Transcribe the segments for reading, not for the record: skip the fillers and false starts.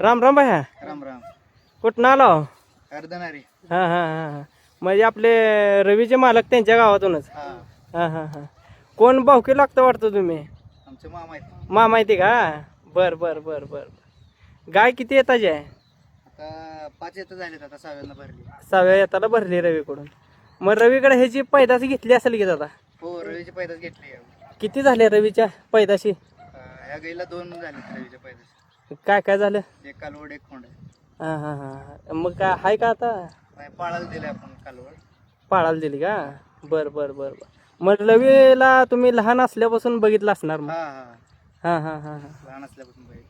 राम राम भैया. राम राम. कुठं आलो? अर्धनारी. हा हा हा. म्हणजे आपले रवीचे मालक त्यांच्या गावातूनच. हा. हा हा हा. कोण भावकी लागतं वाटतं तुम्ही? आमचे मामा आहेत. माहिती का? बर बर बर बर. गाय किती येताची आहे? आता 5 येतं झालेत, आता 6व्यांदा भरली. 6व्या येताला भरली रवीकडून. मग रवीकडे ह्याची पैदास घेतली असेल की दादा? हो, रवीची पैदास घेतली. किती झाले रवीच्या पैदाशी? ह्या गाईला 2 झालेत रवीच्या पैदास. काय काय झालं? एक कालवड, एक खोंड आहे. हा हा हा. मग काय हाय का आता? नाही, पाळायला दिले आपण कालवड. पाळायला दिली का? बर बर बर बर. मग रवीला तुम्ही लहान असल्यापासून बघितलं असणार मग? हा हा. हा हा हा हा. लहान असल्यापासून बैल.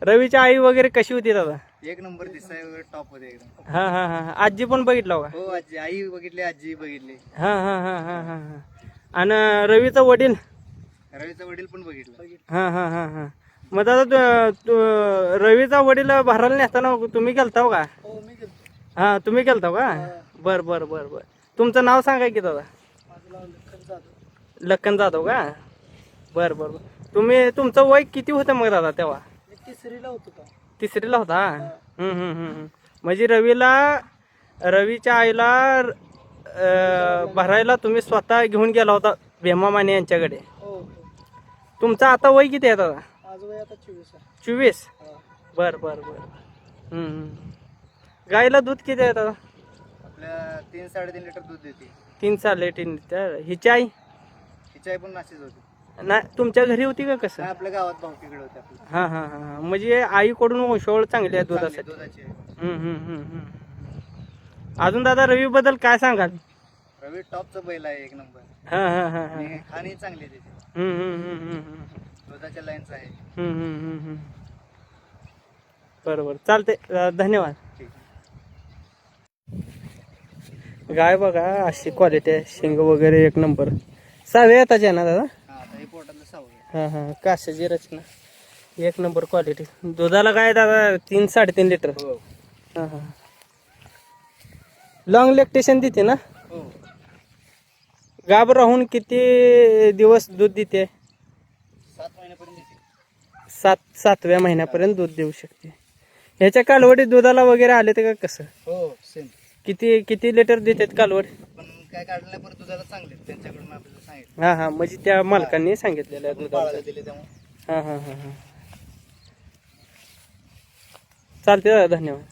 रवीची आई वगैरे कशी होती दादा? एक नंबर दिसाय वगैरे टॉप होते एकदम. हा हा हा. आजी पण बघितलं का? हो, आजी आई बघितली, आजी बघितली. हा हा हा हा हा हा. आणि रवीचा वडील? रवीचा वडील पण बघितलं. हा हा हा हा. मग दादा रवीचा वडील भरायला नेसताना तुम्ही गेलता का? हो, मी गेलो. हा, तुम्ही गेलता का? बर बर बर बर. तुमचं नाव सांगा की दादा? माझं नाव लखन जाधव. लखन जाधव का? बर बर बर. तुमचं वय किती होतं मग दादा तेव्हा? मी 3रीला होतो का? 3रीला होता? म्हणजे रवीच्या आईला भरायला तुम्ही स्वतः घेऊन गेला होता भीमा माने यांच्याकडे? हो. तुमचं आता वय किती आहे दादा? माझं वय आता 24 आहे. 24? बर बर बर. गाईला दूध किती आहे दादा? आपल्या 3-3.5 लिटर दूध देते. 3 लिटर. हिची आई? हिची आई पण नाशीच होती. नाही, तुमच्या घरी होती का कसं? आपल्या गावात भावकीकडे होते आपल्या. हा हा हा. म्हणजे आईकडून वंशावळ चांगली आहे चांगली दुधासाठी. दुधाची. अजून दादा रवी बद्दल काय सांगाल? रवी टॉपचा बैल आहे, एक नंबर. हा हा हा हा. आणि खाणी चांगली आहे त्याची. दुधाच्या लाईनचा आहे. बरोबर, चालते. धन्यवाद. ठीक. गाय बघा अशी क्वालिटी आहे, शिंग वगैरे एक नंबर. 6व्या येताची आहे ना दादा? हा, आता हे पोटातलं 6वं. हा हा. काशाची रचना एक नंबर क्वालिटी. दुधाला काय दादा 3-3.5 लिटर? हो. हा हा. लॉंग लॅक्टेशन देते ना? हो. गाभ राहून किती दिवस दूध देते? 7 महिन्यापर्यंत देते. 7व्या महिन्यापर्यंत दूध देऊ शकते. ह्याच्या कालवडी दुधाला वगैरे आले ते का कसं? हो, सेम. किती लिटर देतात कालवड? पण काय काढलं नाही, परत दुधाला चांगले आहेत. त्यांच्याकडून आपल्याला सांगितलं. हा हा. म्हणजे त्या मालकांनी सांगितलेलं आहे दुधाला. पाळायला दिले त्यामुळे. हा हा हा हा. चालते दादा, धन्यवाद.